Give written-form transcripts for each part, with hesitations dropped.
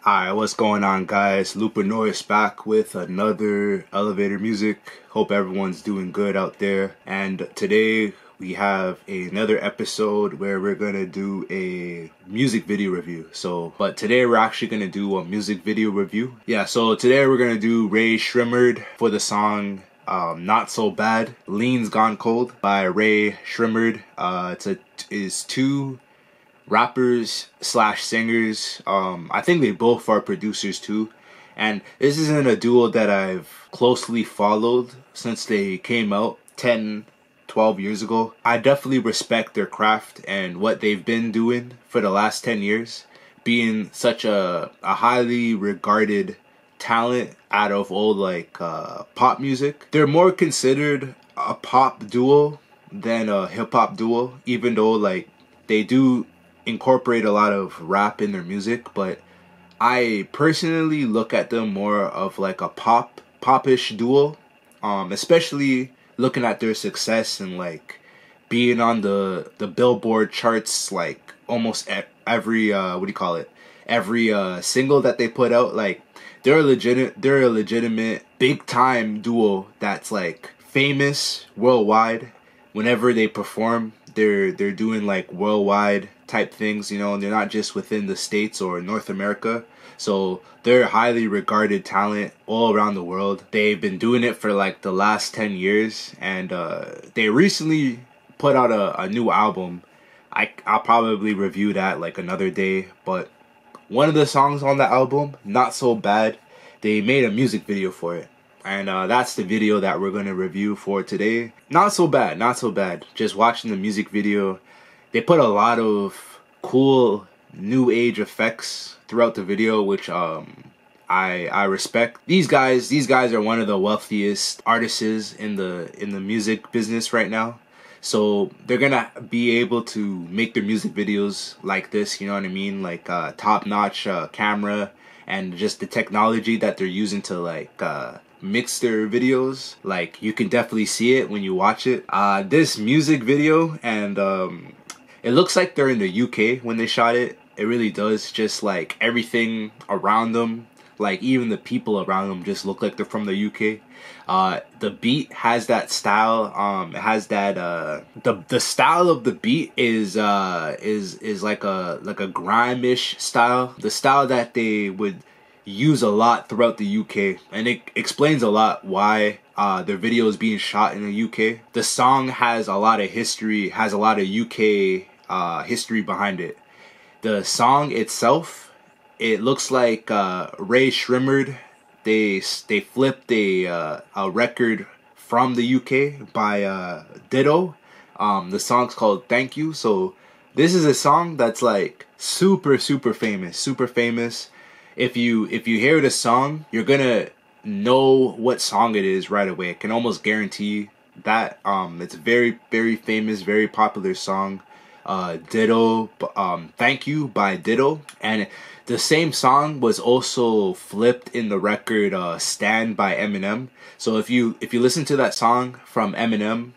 Alright, what's going on, guys? Norris back with another elevator music. Hope everyone's doing good out there. And today we have another episode where we're gonna do a music video review. But today we're actually gonna do a music video review. Yeah, so today we're gonna do Rae Sremmurd for the song Not So Bad, Lean's Gone Cold by Rae Sremmurd. It's two rappers slash singers. I think they both are producers too, and this isn't a duo that I've closely followed since they came out 10-12 years ago. I definitely respect their craft and what they've been doing for the last 10 years, being such a highly regarded talent out of old pop music. They're more considered a pop duo than a hip-hop duo, even though they do incorporate a lot of rap in their music, but I personally look at them more of like a popish duo, especially looking at their success and being on the Billboard charts almost every every single that they put out. They're a legitimate big time duo that's famous worldwide. Whenever they perform, they're doing worldwide type things, you know, and they're not just within the States or North America. So they're highly regarded talent all around the world. They've been doing it for the last 10 years, and they recently put out a new album. I'll probably review that another day, but one of the songs on the album, Not So Bad, they made a music video for it. And that's the video that we're going to review for today. Not so bad, not so bad. Just watching the music video, they put a lot of cool new age effects throughout the video, which I respect. These guys are one of the wealthiest artists in the music business right now. So they're gonna be able to make their music videos like this, you know what I mean? Top-notch camera, and just the technology that they're using to mix their videos. You can definitely see it when you watch it. This music video, and it looks like they're in the UK when they shot it. It really does. Just everything around them, even the people around them just look like they're from the UK. The beat has that style. It has that the style of the beat is like a grime-ish style. The style that they would use a lot throughout the UK, and it explains a lot why their video is being shot in the UK. The song has a lot of history, has a lot of UK history behind it. The song itself, it looks like Rae Sremmurd, they flipped a record from the UK by Ditto. The song's called Thank You. So this is a song that's super famous. If you hear the song, you're gonna know what song it is right away. I can almost guarantee that. It's a very famous, very popular song. Ditto, Thank You by Ditto. And the same song was also flipped in the record Stand by Eminem. So if you listen to that song from Eminem,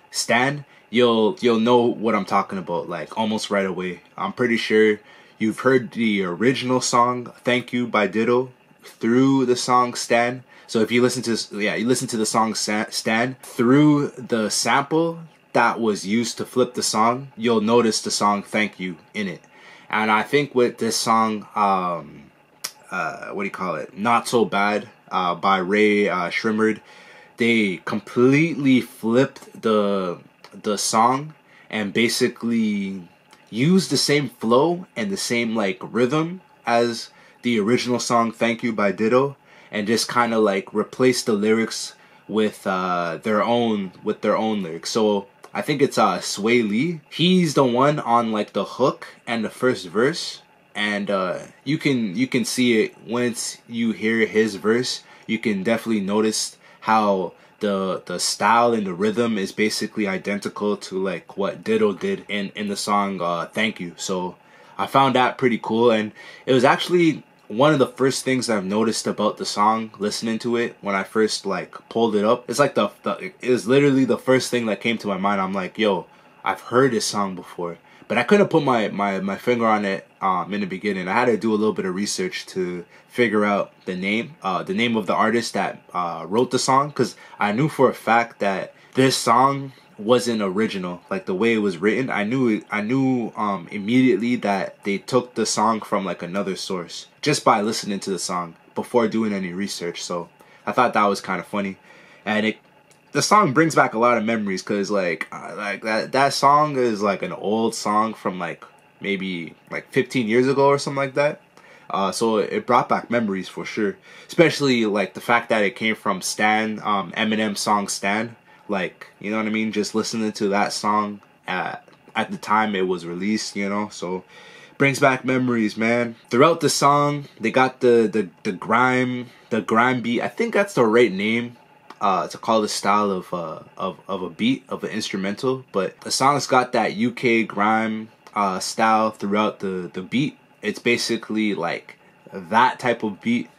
Stand, you'll know what I'm talking about almost right away. I'm pretty sure you've heard the original song Thank You by Ditto through the song Stand. So if you listen to the song Stand through the sample that was used to flip the song, you'll notice the song Thank You in it. And I think with this song, Not So Bad by Rae Sremmurd, they completely flipped the song and basically use the same flow and the same rhythm as the original song Thank You by Ditto, and just kind of replace the lyrics with their own lyrics. So I think it's Sway Lee. He's the one on the hook and the first verse, and you can see it once you hear his verse. You can definitely notice how the style and the rhythm is basically identical to what Ditto did in the song Thank You. So I found that pretty cool, and it was actually one of the first things I've noticed about the song listening to it when I first pulled it up. It's it was literally the first thing that came to my mind. I'm yo, I've heard this song before, but I couldn't put my finger on it in the beginning. I had to do a little bit of research to figure out the name of the artist that wrote the song, because I knew for a fact that this song wasn't original. Like the way it was written, I knew immediately that they took the song from like another source just by listening to the song before doing any research. So I thought that was kind of funny, and the song brings back a lot of memories, because like that song is like an old song from like maybe like 15 years ago or something like that. So it brought back memories for sure, especially like the fact that it came from Stan, Eminem's song Stan. Like, you know what I mean? Just listening to that song at the time it was released, you know, so brings back memories, man. Throughout the song, they got the grime beat. I think that's the right name to call the style of a beat, of an instrumental. But the song's got that UK grime style throughout the beat. It's basically like that type of beat,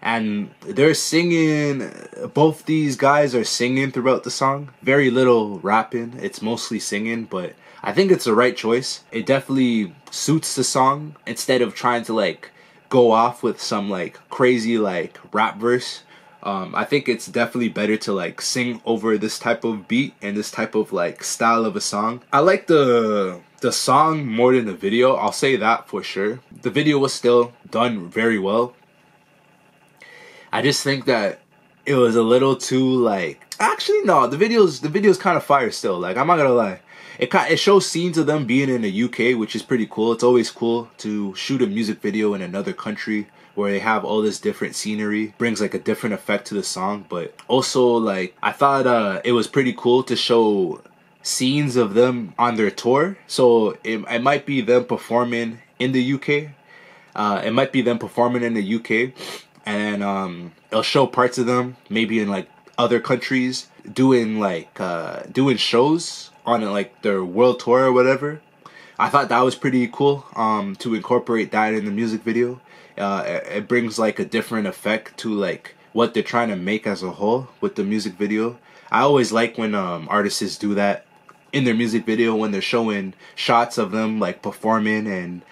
and they're singing. Both these guys are singing throughout the song. Very little rapping. It's mostly singing, but I think it's the right choice. It definitely suits the song, instead of trying to like go off with some like crazy like rap verse. I think it's definitely better to like sing over this type of beat and this type of like style of a song. I like the song more than the video, I'll say that for sure. The video was still done very well. I just think that it was a little too like, actually no, the video's kind of fire still. Like, I'm not gonna lie, it shows scenes of them being in the UK, which is pretty cool. It's always cool to shoot a music video in another country where they have all this different scenery. Brings like a different effect to the song. But also, like, I thought it was pretty cool to show scenes of them on their tour. So it might be them performing in the UK. It might be them performing in the UK, and it'll show parts of them maybe in like other countries doing like doing shows on like their world tour or whatever. I thought that was pretty cool to incorporate that in the music video. It brings like a different effect to like what they're trying to make as a whole with the music video. I always like when artists do that in their music video, when they're showing shots of them like performing and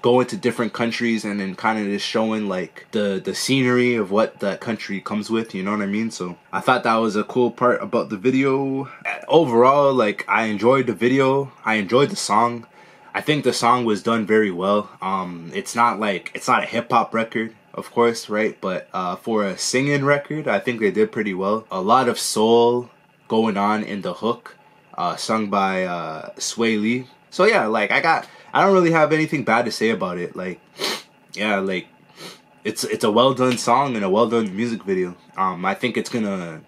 going to different countries, and then kind of just showing like the scenery of what that country comes with, you know what I mean? So I thought that was a cool part about the video. Overall, like, I enjoyed the video, I enjoyed the song. I think the song was done very well. It's not a hip-hop record, of course, right? But for a singing record, I think they did pretty well. A lot of soul going on in the hook, sung by Sway Lee. So yeah, like, I don't really have anything bad to say about it. Like, yeah, like, it's a well done song and a well done music video. I think it's gonna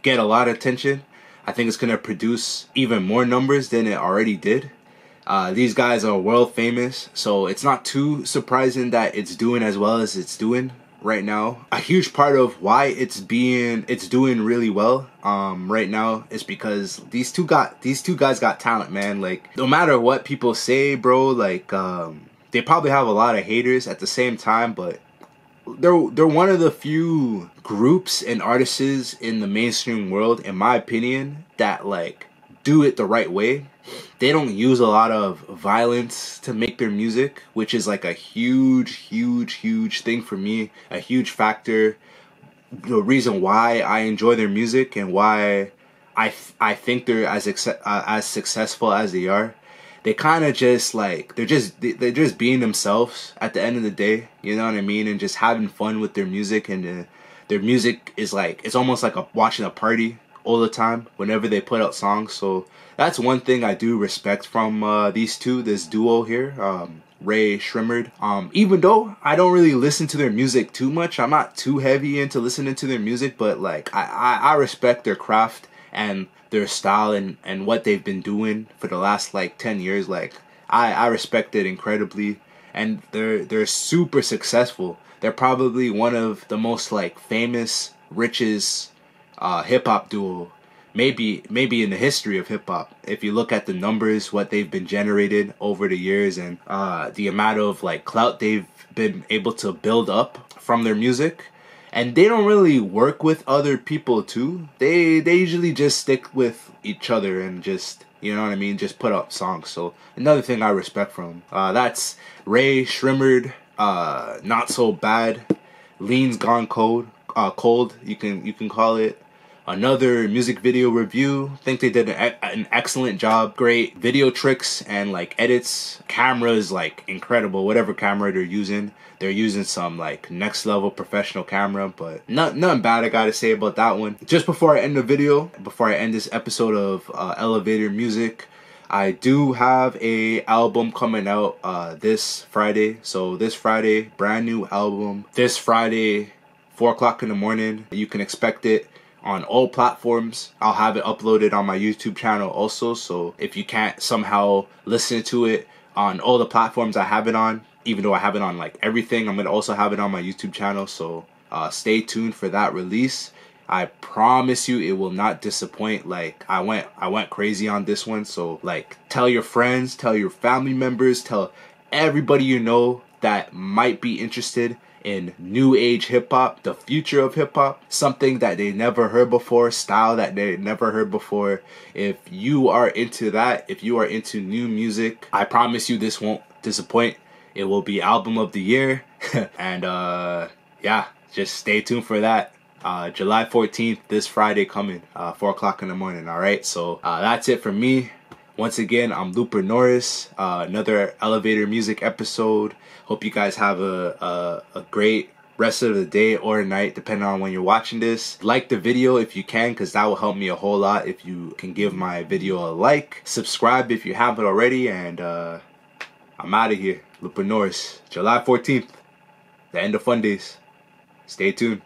get a lot of attention. I think it's gonna produce even more numbers than it already did. These guys are world famous, so it's not too surprising that it's doing as well as it's doing right now. A huge part of why it's doing really well right now is because these two guys got talent, man. Like, no matter what people say, bro, like, they probably have a lot of haters at the same time, but they're one of the few groups and artists in the mainstream world, in my opinion, that like do it the right way. They don't use a lot of violence to make their music, which is like a huge thing for me, a huge factor. The reason why I enjoy their music and why I think they're as successful as they are. They kind of just like, they're just being themselves at the end of the day, you know what I mean, and just having fun with their music. And their music is like, it's almost like watching a party all the time whenever they put out songs. So that's one thing I do respect from this duo here, Rae Sremmurd. Even though I don't really listen to their music too much, I'm not too heavy into listening to their music, but like I respect their craft and their style and what they've been doing for the last like 10 years. Like, I respect it incredibly, and they're super successful. They're probably one of the most like famous, richest hip-hop duo maybe in the history of hip-hop. If you look at the numbers, what they've been generated over the years, and the amount of like clout they've been able to build up from their music. And they don't really work with other people too. They usually just stick with each other and just You know what I mean? Just put up songs. So another thing I respect from him. That's Rae Sremmurd. Not So Bad. Lean's Gone Cold. You can call it. Another music video review. Think they did an excellent job. Great video tricks and like edits. Camera is like incredible. Whatever camera they're using some like next level professional camera. But nothing bad I gotta say about that one. Just before I end the video, before I end this episode of Elevator Music, I do have a album coming out this Friday. So this Friday, brand new album. This Friday, 4 o'clock in the morning. You can expect it on all platforms. I'll have it uploaded on my YouTube channel also, so if you can't somehow listen to it on all the platforms I have it on, even though I have it on like everything, I'm gonna also have it on my YouTube channel, so stay tuned for that release. I promise you it will not disappoint. Like I went crazy on this one, so like tell your friends, tell your family members, tell everybody you know that might be interested in new age hip-hop, the future of hip-hop, something that they never heard before, style that they never heard before. If you are into that, if you are into new music, I promise you this won't disappoint. It will be album of the year. And yeah, just stay tuned for that. July 14th, this Friday coming, 4 o'clock in the morning. Alright, so that's it from me. Once again, I'm Looper Norris. Another Elevator Music episode. Hope you guys have a great rest of the day or night, depending on when you're watching this. Like the video if you can, because that will help me a whole lot if you can give my video a like. Subscribe if you haven't already, and I'm out of here. Looper Norris, July 14th, the End of Fundaes. Stay tuned.